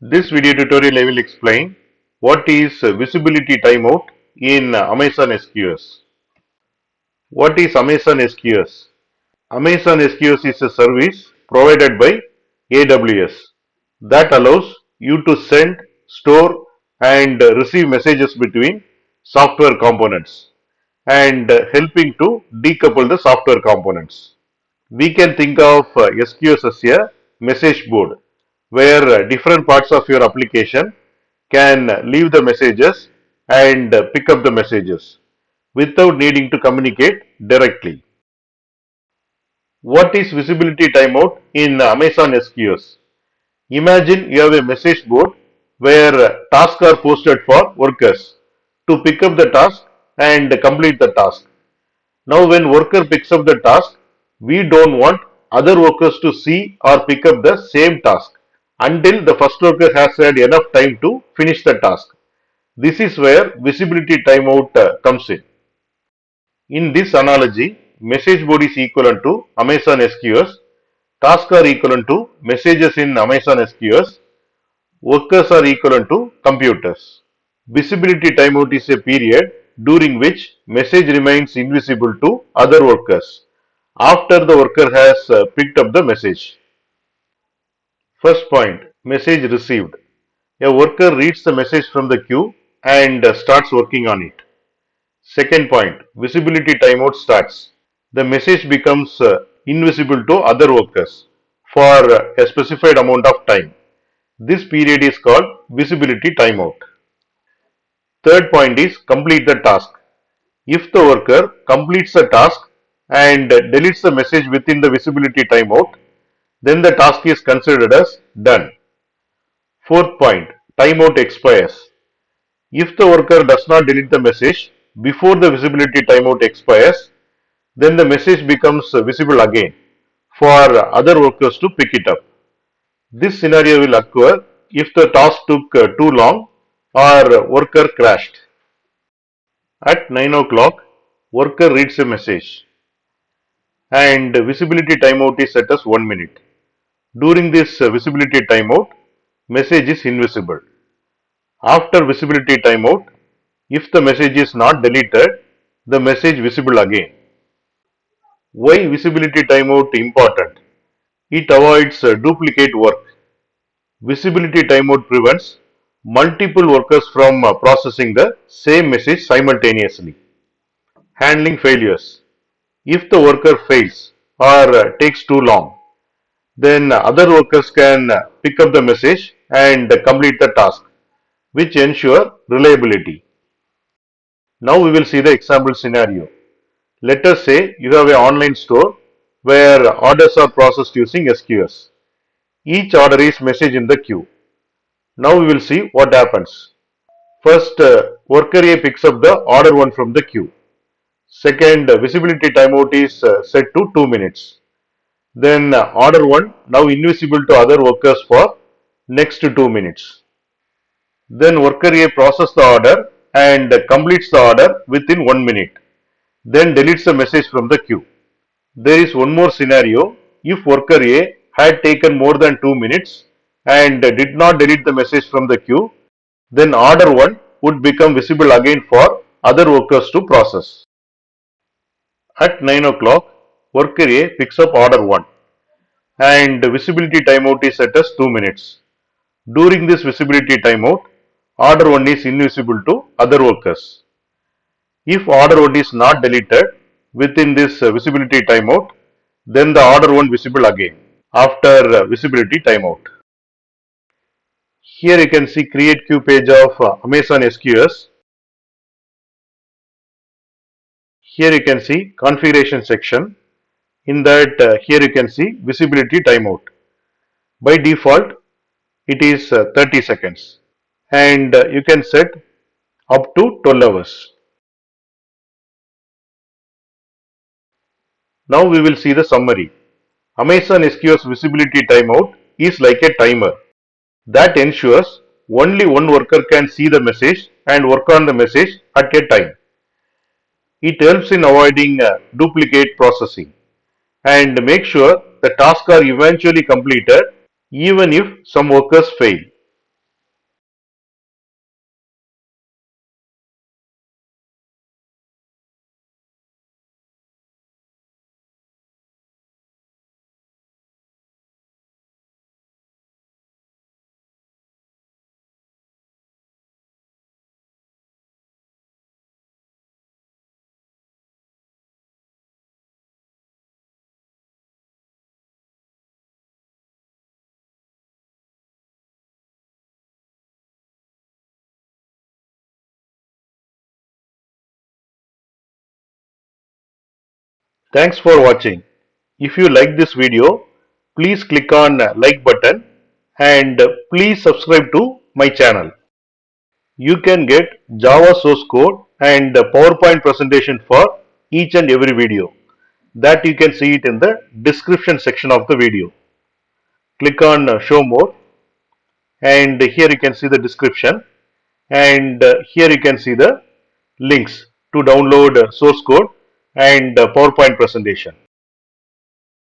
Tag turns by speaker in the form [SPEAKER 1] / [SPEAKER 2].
[SPEAKER 1] This video tutorial I will explain what is visibility timeout in Amazon SQS. What is Amazon SQS? Amazon SQS is a service provided by AWS that allows you to send, store and receive messages between software components and helping to decouple the software components. We can think of SQS as a message board where different parts of your application can leave the messages and pick up the messages without needing to communicate directly. What is visibility timeout in Amazon SQS? Imagine you have a message board where tasks are posted for workers to pick up the task and complete the task. Now when worker picks up the task, we don't want other workers to see or pick up the same task until the first worker has had enough time to finish the task. This is where visibility timeout comes in. In this analogy, message board is equivalent to Amazon SQS, tasks are equivalent to messages in Amazon SQS, workers are equivalent to computers. Visibility timeout is a period during which message remains invisible to other workers after the worker has picked up the message. First point, message received. A worker reads the message from the queue and starts working on it. Second point, visibility timeout starts. The message becomes invisible to other workers for a specified amount of time. This period is called visibility timeout. Third point is complete the task. If the worker completes the task and deletes the message within the visibility timeout, then the task is considered as done. Fourth point, timeout expires. If the worker does not delete the message before the visibility timeout expires, then the message becomes visible again for other workers to pick it up. This scenario will occur if the task took too long or worker crashed. At 9 o'clock, worker reads a message and visibility timeout is set as 1 minute. During this visibility timeout, message is invisible. After visibility timeout, if the message is not deleted, the message visible again. Why visibility timeout important? It avoids duplicate work. Visibility timeout prevents multiple workers from processing the same message simultaneously. Handling failures. If the worker fails or takes too long, then other workers can pick up the message and complete the task, which ensure reliability. Now we will see the example scenario. Let us say you have an online store where orders are processed using SQS. Each order is messaged in the queue. Now we will see what happens. First, worker A picks up the order 1 from the queue. Second, visibility timeout is set to 2 minutes. Then order 1 now invisible to other workers for next 2 minutes. Then worker A processes the order and completes the order within 1 minute. Then deletes the message from the queue. There is one more scenario. If worker A had taken more than 2 minutes and did not delete the message from the queue, then order 1 would become visible again for other workers to process. At 9 o'clock, worker A picks up order 1 and visibility timeout is set as 2 minutes. During this visibility timeout, order 1 is invisible to other workers. If order 1 is not deleted within this visibility timeout, then the order 1 visible again after visibility timeout. Here you can see create queue page of Amazon SQS. Here you can see configuration section. In that here you can see visibility timeout. By default it is 30 seconds and you can set up to 12 hours. Now we will see the summary. Amazon SQS visibility timeout is like a timer that ensures only one worker can see the message and work on the message at a time. It helps in avoiding duplicate processing and make sure the tasks are eventually completed even if some workers fail. Thanks for watching. If you like this video, please click on like button and please subscribe to my channel. You can get Java source code and PowerPoint presentation for each and every video. That you can see it in the description section of the video. Click on show more, and here you can see the description, and here you can see the links to download source code and PowerPoint presentation.